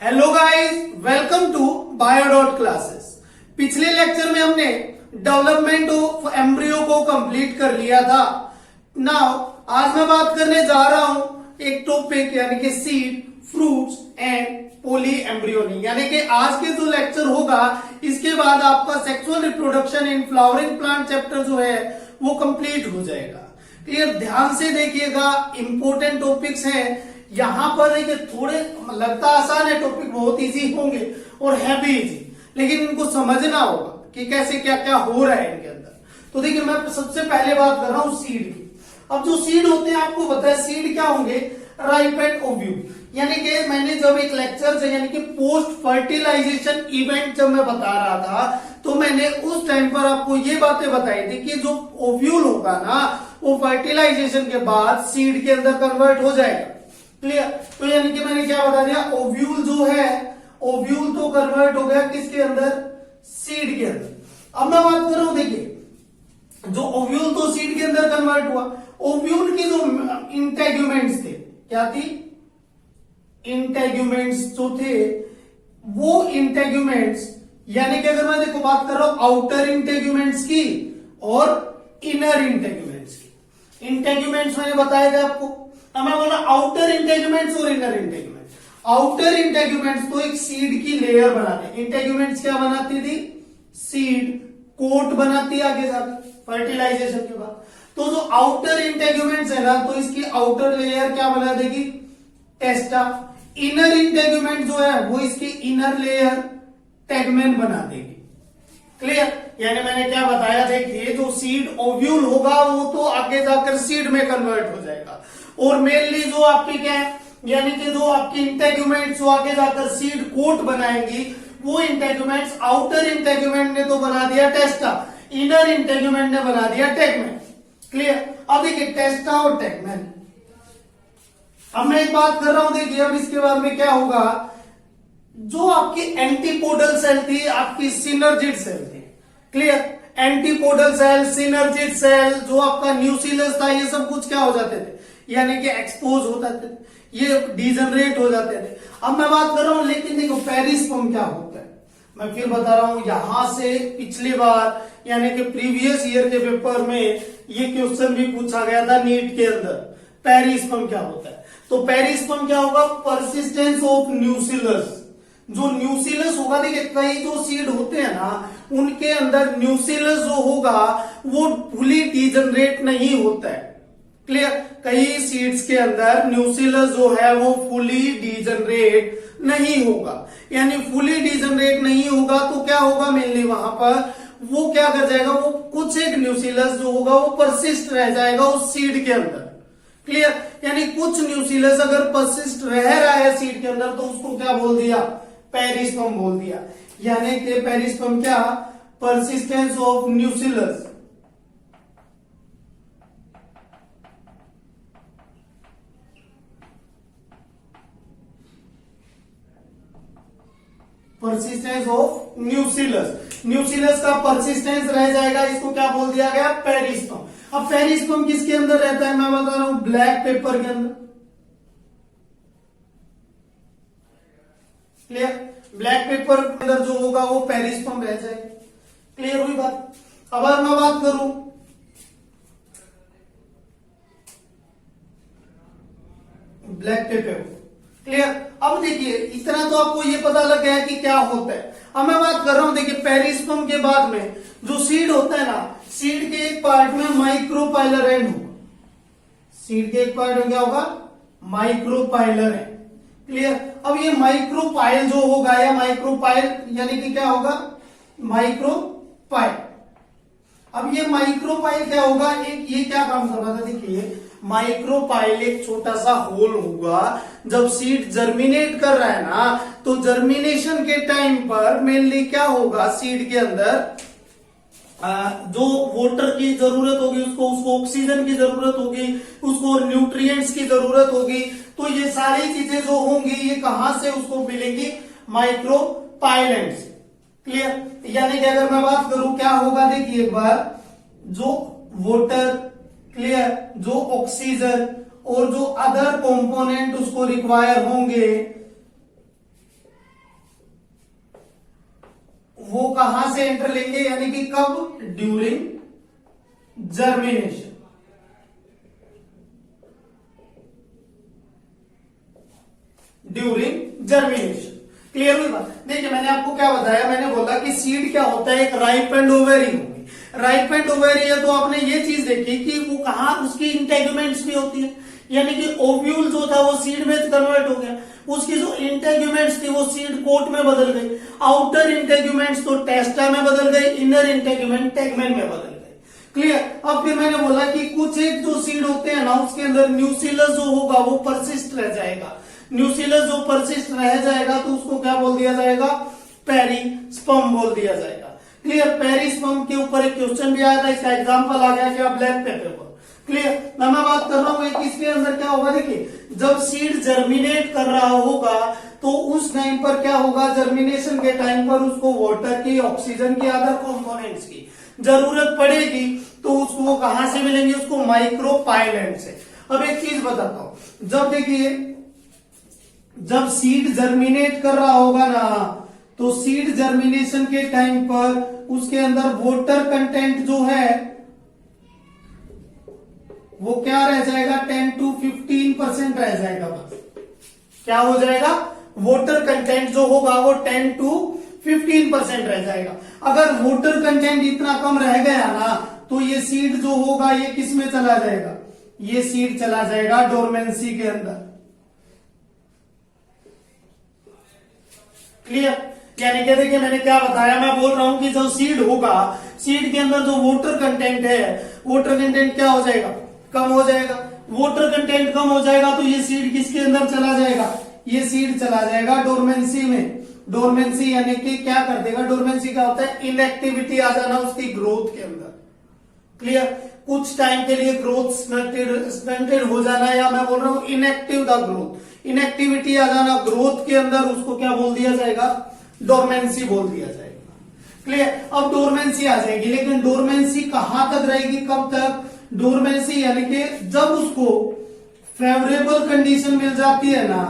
Hello guys, welcome to biodot classes. पिछले lecture में हमने डेवलपमेंट ऑफ एम्ब्रियो को कंप्लीट कर लिया था। नाउ आज मैं बात करने जा रहा हूं एक टॉपिक यानी कि seed, fruits and polyembryony. यानी कि आज के जो लेक्चर होगा इसके बाद आपका sexual reproduction in flowering plant chapter जो है वो कंप्लीट हो जाएगा। क्लियर, ध्यान से देखिएगा, इंपॉर्टेंट टॉपिक्स हैं। यहां पर देखिए थोड़े लगता आसान है, टॉपिक बहुत इजी होंगे और है भी इजी, लेकिन इनको समझना होगा कि कैसे क्या क्या हो रहा है इनके अंदर। तो देखिए मैं सबसे पहले बात कर रहा हूं सीड की। अब जो सीड होते हैं आपको पता है सीड क्या होंगे, राइप एंड ओव्यूल। यानी कि मैंने जब एक लेक्चर से यानी कि पोस्ट फर्टिलाइजेशन इवेंट जब मैं बता रहा था तो मैंने उस टाइम पर आपको ये बातें बताई थी कि जो ओव्यूल होगा ना वो फर्टिलाइजेशन के बाद सीड के अंदर कन्वर्ट हो जाएगा। क्लियर, तो यानी कि मैंने क्या बता दिया, ओव्यूल जो है ओव्यूल तो कन्वर्ट हो गया किसके अंदर, सीड के अंदर। अब मैं बात कर रहा हूं, देखिए जो ओव्यूल तो सीड के अंदर कन्वर्ट हुआ, ओव्यूल की जो इंटेग्यूमेंट्स थे, क्या थी, इंटेग्यूमेंट्स जो थे वो इंटेग्यूमेंट्स यानी कि अगर मैं देखो बात कर रहा हूं आउटर इंटेग्यूमेंट्स की और इनर इंटेग्यूमेंट्स की। इंटेग्यूमेंट्स मैंने बताया था आपको। अब मैं बोला आउटर इंटेग्यूमेंट्स और इनर इंटेग्यूमेंट्स। आउटर इंटेग्यूमेंट्स तो एक सीड की लेयर बनाते हैं। इंटेग्यूमेंट्स क्या बनाती थी, सीड कोट बनाती है आगे जाकर फर्टिलाइजेशन के बाद। तो जो आउटर इंटेग्यूमेंट्स है ना तो इसकी आउटर लेयर क्या बना देगी, टेस्टा। इनर इंटेग्यूमेंट जो है वो इसकी इनर लेयर टेगमेन बना देगी। क्लियर, यानी मैंने क्या बताया, देखिए जो सीड ओव्यूल होगा वो तो आगे जाकर सीड में कन्वर्ट हो जाएगा और मेनली जो आपकी क्या है यानी कि जो आपकी इंटेग्यूमेंट्स जो आगे जाकर सीड कोट बनाएंगी वो इंटेग्यूमेंट्स आउटर इंटेग्यूमेंट ने तो बना दिया टेस्टा, इनर इंटेग्यूमेंट ने बना दिया टेगमेन। क्लियर, अब देखिए टेस्टा और टेगमेन। अब मैं एक बात कर रहा हूं, देखिए अब इसके बाद में क्या होगा, जो आपकी एंटीपोडल सेल थी आपकी सिनर्जिड सेल थी। Clear, antipodal cell, synergid cell, जो आपका न्यूक्लियस था, ये सब कुछ क्या हो जाते थे यानी कि एक्सपोज हो जाते थे, ये डिजनरेट हो जाते थे। अब मैं बात कर रहा हूं, लेकिन देखो पेरिस्पर्म क्या होता है, मैं फिर बता रहा हूं। यहां से पिछली बार यानी कि प्रीवियस ईयर के पेपर में ये क्वेश्चन भी पूछा गया था नीट के अंदर, पेरिस्पर्म क्या होता है। तो पेरिस्पर्म क्या होगा, परसिस्टेंस ऑफ न्यूक्लियस। जो न्यूक्लियस होगा, देखिए कई जो सीड होते हैं ना उनके अंदर न्यूक्लियस जो होगा वो फुली डिजनरेट नहीं होता है। क्लियर, कई सीड्स के अंदर न्यूक्लियस जो है वो फुली डिजनरेट नहीं होगा। यानी फुली डिजनरेट नहीं होगा तो क्या होगा, मेनली वहां पर वो क्या कर जाएगा, वो कुछ एक न्यूक्लियस जो होगा वो परसिस्ट रह जाएगा उस सीड के अंदर। क्लियर, यानी कुछ न्यूक्लियस अगर परसिस्ट रह रहा है सीड के अंदर तो उसको क्या बोल दिया, पेरिस्पर्म बोल दिया। यानी कि पेरिस्पर्म क्या, persistence of nucleus. Persistence of nucleus, nucleus का परसिस्टेंस रह जाएगा, इसको क्या बोल दिया गया, पेरिस्पर्म। अब पेरिस्पर्म किसके अंदर रहता है, मैं बता रहा हूं ब्लैक पेपर के अंदर। क्लियर, ब्लैक पेपर के अंदर जो होगा वो पेरिस्पर्म रह जाएगा। क्लियर हुई बात। अब अगर मैं बात करूं ब्लैक पेपर, क्लियर। अब देखिए इतना तो आपको ये पता लग गया कि क्या होता है। अब मैं बात कर रहा हूं, देखिए पेरिस्पर्म के बाद में जो सीड होता है ना, सीड के एक पार्ट में माइक्रोपाइलर एंड होगा। सीड के एक पार्ट में क्या होगा, माइक्रोपाइलर एंड। क्लियर, अब ये माइक्रोपाइल जो होगा या माइक्रोपाइल यानी कि क्या होगा, माइक्रोपाइल। अब ये माइक्रोपाइल क्या होगा, एक ये क्या काम कर रहा था, देखिए माइक्रोपाइल एक छोटा सा होल होगा। जब सीड जर्मिनेट कर रहा है ना तो जर्मिनेशन के टाइम पर मेनली क्या होगा, सीड के अंदर जो वाटर की जरूरत होगी उसको ऑक्सीजन की जरूरत होगी, उसको न्यूट्रिएंट्स की जरूरत होगी। तो ये सारी चीजें जो होंगी ये कहां से उसको मिलेंगी, माइक्रोपाइलेंट से। क्लियर, यानी कि अगर मैं बात करूं क्या होगा, देखिए एक बार जो वाटर, क्लियर, जो ऑक्सीजन और जो अदर कंपोनेंट उसको रिक्वायर होंगे वो कहां से एंटर लेंगे, यानी कि कब, during germination. During germination. Clear हुई बात। देखिए मैंने आपको क्या बताया, मैंने बोला कि सीड क्या होता है, एक राइप एंड ओवेरी होगी। राइप एंड ओवेरी है तो आपने ये चीज देखी कि वो कहां, उसकी इंटेग्यूमेंट्स भी होती है, यानी कि ओव्यूल जो था वो सीड में कन्वर्ट हो गया, उसकी जो इंटेग्यूमेंट्स थी वो सीड कोट में बदल गई, आउटर इंटेग्यूमेंट्स तो टेस्टा में बदल गई, इनर इंटेग्यूमेंट टेगमेन में बदल गई। क्लियर। अब फिर मैंने बोला कि कुछ एक जो सीड होते हैं ना, उसके अंदर न्यूसिलस जो होगा वो परसिस्ट रह जाएगा। न्यूसिलस जो परसिस्ट रह जाएगा तो उसको क्या बोल दिया जाएगा, पेरिस्पर्म बोल दिया जाएगा। क्लियर। पेरिस्पर्म के ऊपर एक क्वेश्चन भी आया था, इसका एग्जांपल आ गया क्या, ब्लैक पेपर पर। क्लियर। मैं बात कर रहा हूं एक, इसके अंदर क्या होगा, देखिए जब सीड जर्मिनेट कर रहा होगा तो उस टाइम पर क्या होगा, जर्मिनेशन के टाइम पर उसको वाटर की, ऑक्सीजन की, अदर कंपोनेंट्स की जरूरत पड़ेगी, तो उसको कहां से मिलेंगे, उसको माइक्रोपाइलेट से। अब एक चीज बताता हूं, जब देखिए जब सीड जर्मिनेट कर रहा होगा ना, तो सीड जर्मिनेशन के टाइम पर उसके अंदर वाटर कंटेंट जो है वो क्या रह जाएगा, 10 to 15% रह जाएगा। बस क्या हो जाएगा, वाटर कंटेंट जो होगा वो 10 to 15% रह जाएगा। अगर वाटर कंटेंट इतना कम रह गया ना, तो ये सीड जो होगा ये किस में चला जाएगा, ये सीड चला जाएगा डोरमेंसी के अंदर। क्लियर। यानी कि देखिए मैंने क्या बताया, मैं बोल रहा हूं कि जो सीड होगा, सीड के अंदर जो वाटर कंटेंट है, वाटर कंटेंट क्या हो जाएगा, कम हो जाएगा। वाटर कंटेंट कम हो जाएगा तो ये सीड किसके अंदर चला जाएगा, ये सीड चला जाएगा डोरमेंसी में। डोरमेंसी यानी कि क्या कर देगा, डोरमेंसी क्या होता है, इनएक्टिविटी आ जाना उसकी ग्रोथ के अंदर। क्लियर। कुछ टाइम के लिए ग्रोथ स्टंटेड हो जाना, या मैं बोल रहा हूं इनएक्टिव द ग्रोथ, इनएक्टिविटी आ जाना ग्रोथ के अंदर, उसको क्या बोल दिया जाएगा, डोरमेंसी बोल दिया जाएगा। क्लियर। अब डोरमेंसी आ जाएगी, लेकिन डोरमेंसी कहां तक रहेगी, कब तक, डोरमेंसी यानी कि जब उसको फेवरेबल कंडीशन मिल जाती है ना,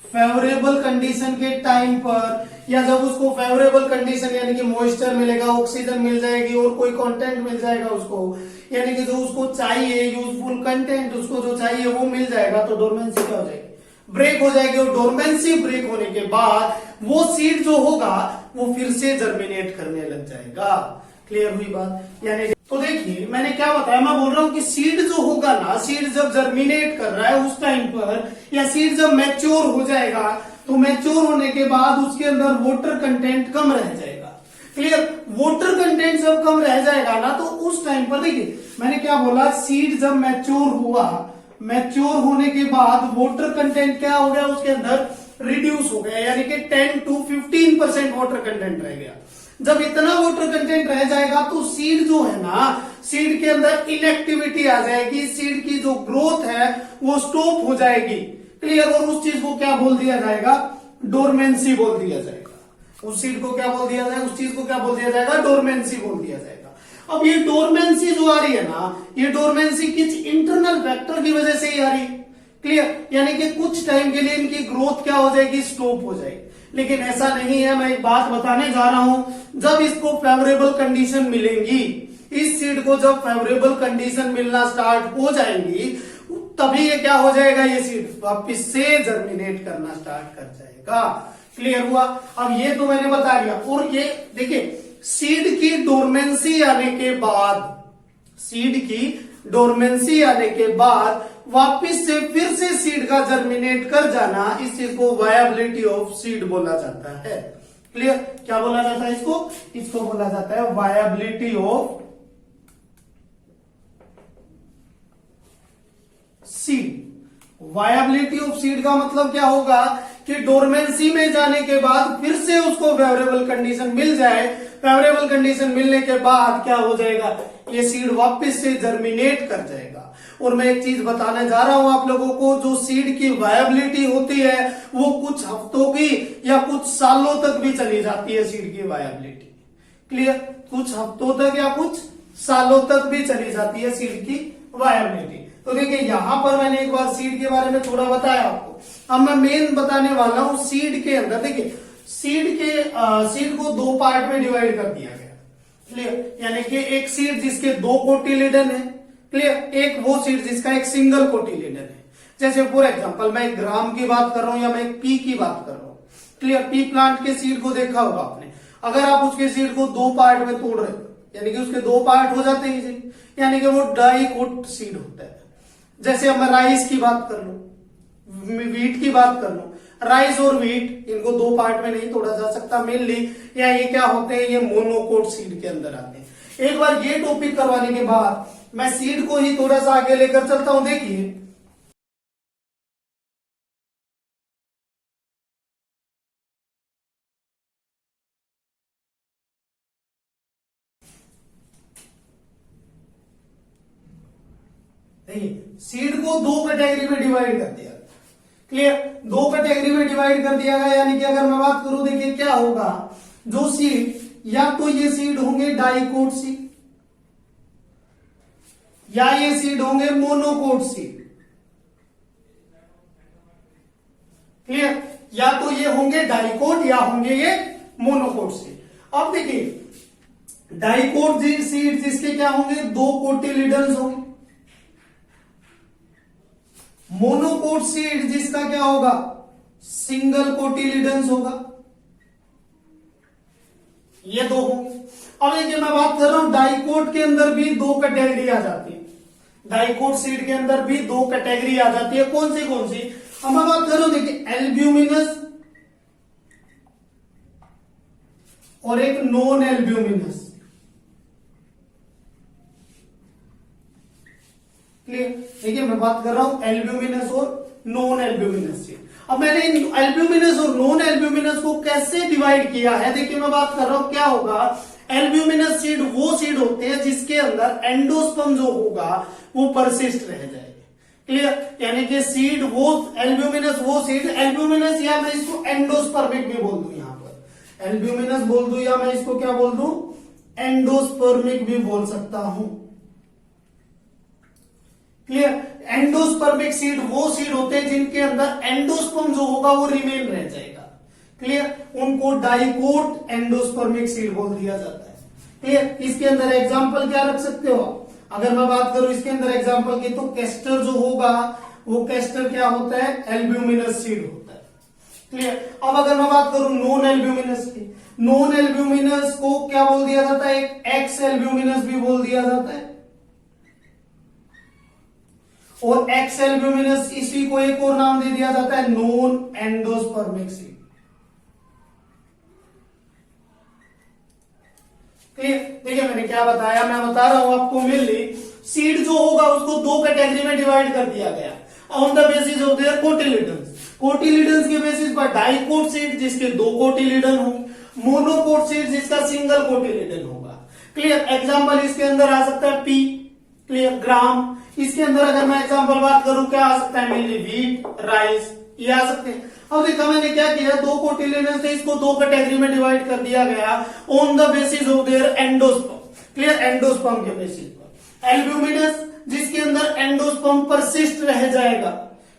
फेवरेबल कंडीशन के टाइम पर, या जब उसको फेवरेबल कंडीशन यानी कि मॉइस्चर मिलेगा, ऑक्सीजन मिल जाएगी और कोई कंटेंट मिल जाएगा उसको, यानी कि जो उसको चाहिए, यूजफुल कंटेंट उसको जो चाहिए वो मिल जाएगा, तो डोरमेंसी क्या हो जाएगी, ब्रेक हो जाएगी। और डोरमेंसी ब्रेक होने के बाद वो सीड जो होगा वो फिर से जर्मिनेट करने लग जाएगा। क्लियर हुई बात। यानी तो देखिए मैंने क्या बताया, मैं बोल रहा हूं कि सीड जो होगा ना, सीड जब जर्मिनेट कर रहा है उस टाइम पर, या सीड जब मैच्योर हो जाएगा, तो मैच्योर होने के बाद उसके अंदर वाटर कंटेंट कम रह जाएगा। क्लियर। वाटर कंटेंट जब कम रह जाएगा ना, तो उस टाइम पर देखिए मैंने क्या बोला, सीड जब मैच्योर हुआ, मैच्योर होने के बाद वाटर कंटेंट क्या हो गया, उसके अंदर रिड्यूस हो गया, यानी कि 10 to 15% वाटर कंटेंट रह गया। जब इतना वाटर कंटेंट रह जाएगा तो सीड जो है ना, सीड के अंदर इनएक्टिविटी आ जाएगी, सीड की जो ग्रोथ है वो स्टॉप हो जाएगी। क्लियर। और उस चीज को क्या बोल दिया जाएगा, डोरमेंसी बोल दिया जाएगा। उस सीड को क्या बोल दिया जाएगा, उस चीज को क्या बोल दिया जाएगा, डोरमेंसी बोल दिया जाएगा। अब ये डोरमेंसी जो आ रही है ना, ये डोरमेंसी किस इंटरनल फैक्टर की वजह से ही आ रही है। क्लियर। यानी कि कुछ टाइम के लिए इनकी ग्रोथ क्या हो जाएगी, स्टॉप हो जाएगी। लेकिन ऐसा नहीं है, मैं एक बात बताने जा रहा हूं, जब इसको फेवरेबल कंडीशन मिलेंगी, इस सीड को जब फेवरेबल कंडीशन मिलना स्टार्ट हो जाएंगी, तभी ये क्या हो जाएगा, ये सीड वापिस से जर्मिनेट करना स्टार्ट कर जाएगा। क्लियर हुआ। अब ये तो मैंने बता दिया। और ये देखिए सीड की डोरमेंसी आने के बाद, सीड की डोरमेंसी आने के बाद वापिस से फिर से सीड का जर्मिनेट कर जाना, इस चीज को वायबिलिटी ऑफ सीड बोला जाता है। क्लियर। क्या बोला जाता है इसको, इसको बोला जाता है viability of seed. Viability of seed का मतलब क्या होगा कि डोरमेंसी में जाने के बाद फिर से उसको फेवरेबल कंडीशन मिल जाए, फेवरेबल कंडीशन मिलने के बाद क्या हो जाएगा, ये सीड वापस से जर्मिनेट कर जाएगा। और मैं एक चीज बताने जा रहा हूं आप लोगों को, जो सीड की वायबिलिटी होती है वो कुछ हफ्तों की या कुछ सालों तक भी चली जाती है, सीड की वायबिलिटी। क्लियर। कुछ हफ्तों तक या कुछ सालों तक भी चली जाती है सीड की वायबिलिटी। तो देखिए यहां पर मैंने एक बार सीड के बारे में थोड़ा बताया आपको, अब मैं मेन बताने वाला हूं सीड के अंदर। देखिए सीड को दो पार्ट में डिवाइड कर दिया गया। क्लियर, यानी कि एक सीड जिसके दो कोटिलिडन है, क्लियर, एक वो सीड जिसका एक सिंगल कोटिलिडन है। जैसे फॉर एग्जांपल मैं एक ग्राम की बात कर रहा हूं या मैं एक पी की बात कर रहा हूं। क्लियर, पी प्लांट के सीड को देखा होगा आपने। अगर आप उसके सीड को दो पार्ट में तोड़ रहे हो, यानी कि उसके दो पार्ट हो जाते हैं, यानी कि वो डाइकोट सीड होता है। जैसे अब मैं राइस की बात कर लूं, वीट की बात कर लूं, राइस और वीट इनको दो पार्ट में नहीं तोड़ा जा सकता मेनली, या ये क्या होते हैं, ये मोनोकोट सीड के अंदर आते हैं। एक बार ये टॉपिक करवाने के बाद मैं सीड को ही थोड़ा सा आगे लेकर चलता हूं। देखिए सीड को दो कैटेगरी में डिवाइड कर दिया। क्लियर, दो कैटेगरी में डिवाइड कर दिया गया, यानी कि अगर मैं बात करूं, देखिए क्या होगा, जो सीड या तो ये सीड होंगे डाइकोट सीड या ये सीड होंगे मोनोकोट सीड। क्लियर, या तो ये होंगे डाइकोट या होंगे ये मोनोकोट सीड। अब देखिए डाइकोट सीड जिसके क्या होंगे, दो कोटिलिडन्स होंगे। मोनोकोट सीड जिसका क्या होगा, सिंगल कोटिलिडन्स होगा। ये दो होंगे। अब देखिए मैं बात कर रहा हूं डाइकोट के अंदर भी दो कैटेगरी आ जाती है। डाइकोट सीड के अंदर भी दो कैटेगरी आ जाती है। कौन सी कौन सी? अब मैं बात कर रहा हूं, देखिए एल्ब्यूमिनस और एक नॉन एल्ब्यूमिनस। क्लियर, देखिए मैं बात कर रहा हूं एल्ब्यूमिनस और नॉन एल्ब्यूमिनस से। अब मैंने इन एल्ब्यूमिनस और नॉन एल्ब्यूमिनस को कैसे डिवाइड किया है, देखिए मैं बात कर रहा हूं क्या होगा, एल्ब्यूमिनस सीड वो सीड होते हैं जिसके अंदर एंडोस्पर्म जो होगा वो परसिस्ट रह जाएगा। क्लियर, यानी कि सीड वो एल्ब्यूमिनस वो सीड, एल्ब्यूमिनस या मैं इसको एंडोस्पर्मिक भी बोल दूं, यहां पर एल्ब्यूमिनस बोल दूं या मैं इसको क्या बोल दूं, एंडोस्पर्मिक भी बोल सकता हूं। क्लियर, एंडोस्पर्मिक सीड वो सीड होते हैं जिनके अंदर एंडोस्पर्म जो होगा वो रिमेन रह जाएगा। क्लियर, उनको डाइकोट एंडोस्पर्मिक सीड बोल दिया जाता है। क्लियर, इसके अंदर एग्जांपल क्या रख सकते हो, अगर मैं बात करूं इसके अंदर एग्जांपल की, तो कैस्टर जो होगा वो कैस्टर क्या होता है, एल्ब्यूमिनस सीड होता है। क्लियर, अब अगर मैं बात करूं नॉन एल्ब्यूमिनस की, नॉन एल्ब्यूमिनस को क्या बोल दिया जाता है, एक एक्स एल्ब्यूमिनस भी बोल दिया जाता है। और एक्स एल्ब्यूमिनस इसी को एक और नाम दे दिया जाता है नॉन एंडोस्पर्मिक सीड। देखिए मैंने क्या बताया, मैं बता रहा हूं आपको मेनली सीड जो होगा उसको दो कैटेगरी में डिवाइड कर दिया गया on the basis of their cotyledons. Cotyledons के बेसिस पर डाइकोट सीड जिसके दो कोटिलिडन होंगे, मोनोकोट सीड जिसका सिंगल कोटिलिडन होगा। क्लियर, एग्जांपल इसके अंदर आ सकता है पी, क्लियर, ग्राम। इसके अंदर अगर मैं एग्जांपल बात करूं क्या आ सकता है, मेनली वीट, राइस, ये आ सकते हैं। अब देखा मैंने क्या किया, दो कोटिलिडन से इसको दो कैटेगरी में डिवाइड कर दिया गया on the basis of their endosperm. Clear, endosperm के बेसिस पर एल्ब्यूमिनस जिसके अंदर एंडोस्पर्म परसिस्ट रह जाएगा।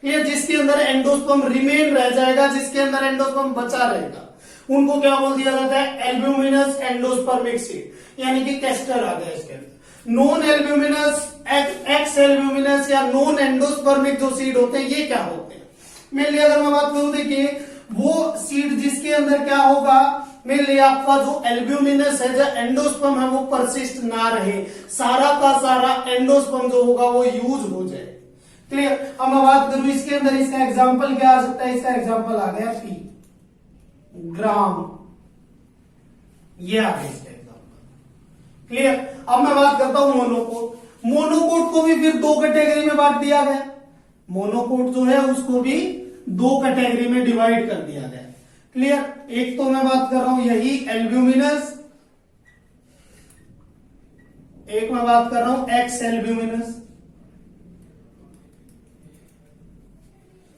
क्लियर, जिसके अंदर एंडोस्पर्म रिमेन रह जाएगा, जिसके अंदर एंडोस्पर्म बचा रहेगा, उनको क्या बोल दिया जाता है, एल्ब्यूमिनस एंडोस्पर्मिक सीड, यानी कि कैस्टर आ गया इसके अंदर। नॉन एल्ब्यूमिनस, एक्स एल्ब्यूमिनस या नॉन एंडोस्पर्मिक जो सीड होते हैं ये क्या होते हैं, मेनली अगर मैं बात करूं, देखिए वो सीड जिसके अंदर क्या होगा, मेनली आपका जो एल्ब्यूमिनस है, जो एंडोस्पर्म है वो परसिस्ट ना रहे, सारा का सारा एंडोस्पर्म जो होगा वो यूज हो जाए। क्लियर, अब मैं बात करूं इसके अंदर, इसका एग्जांपल क्या आ सकता है, इसका एग्जांपल आ गया पी, ग्राम, ये आ गया इसका एग्जांपल। क्लियर, अब मैं बात करता हूं मोनोकोट। मोनोकोट को भी फिर दो कैटेगरी में बांट दिया गया। मोनोकोट जो है उसको भी दो कैटेगरी में डिवाइड कर दिया गया। क्लियर, एक तो मैं बात कर रहा हूं यही एल्ब्यूमिनस, एक मैं बात कर रहा हूं एक्स एल्ब्यूमिनस।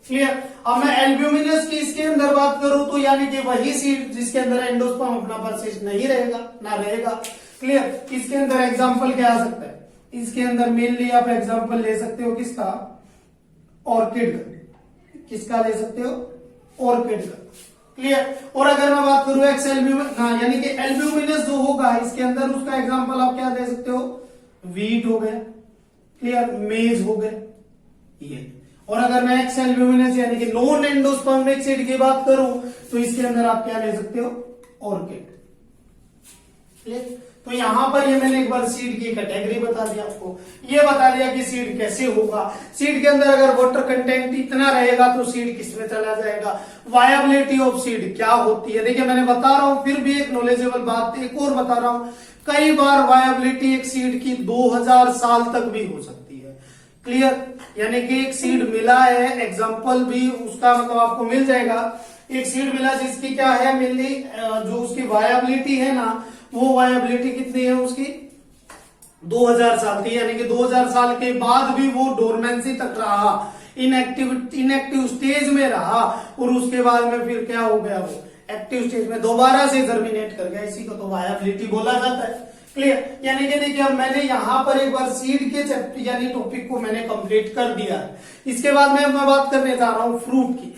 क्लियर, अब मैं एल्ब्यूमिनस की इसके अंदर बात करूं तो यानी कि वही सीड जिसके अंदर एंडोस्पर्म अपना परसिस्ट नहीं रहेगा, ना रहेगा। क्लियर, इसके अंदर एग्जांपल क्या आ सकता है, इसके अंदर मेनली आप एग्जांपल ले सकते हो किसका, ऑर्किड का। किसका ले सकते हो, ऑर्किड का। क्लियर। और अगर मैं बात करूं एक्स यानी कि एल्ब्यूमिनस जो होगा इसके अंदर, उसका एग्जांपल आप क्या दे सकते हो, वीट हो गया, क्लियर, मेज हो गए ये। और अगर मैं एक्स एल्ब्यूमिनस यानी कि नॉन एंडोस्पर्मिक सीड की बात करूं तो इसके अंदर आप क्या ले सकते हो, ऑर्किड, क्लियर। तो यहां पर ये मैंने एक बार सीड की कैटेगरी बता दिया आपको, ये बता दिया कि सीड कैसे होगा। सीड के अंदर अगर वाटर कंटेंट इतना रहेगा तो सीड किसमें चला जाएगा, वायबिलिटी ऑफ सीड क्या होती है। देखिए मैंने बता रहा हूं, फिर भी एक नॉलेजेबल बात एक और बता रहा हूं, कई बार वायबिलिटी एक सीड की 2000 साल तक भी हो सकती है, क्लियर। यानी कि एक सीड मिला है, एग्जाम्पल भी उसका मतलब आपको मिल जाएगा। एक सीड मिला जिसकी क्या है मेनली जो उसकी वायबिलिटी है ना, वो वायबिलिटी कितनी है उसकी, 2000 साल की, यानी कि 2000 साल के बाद भी वो डोरमेंसी तक रहा, इनएक्टिव स्टेज में रहा, और उसके बाद में फिर क्या हो गया, वो एक्टिव स्टेज में दोबारा से जर्मिनेट कर गया, इसी को तो वायबिलिटी बोला जाता है, क्लियर। यानी कि देखिए अब मैंने यहां पर एक बार सीड के चैप्टर यानी टॉपिक को मैंने कंप्लीट कर दिया है। इसके बाद मैं बात करने जा रहा हूं फ्रूट की।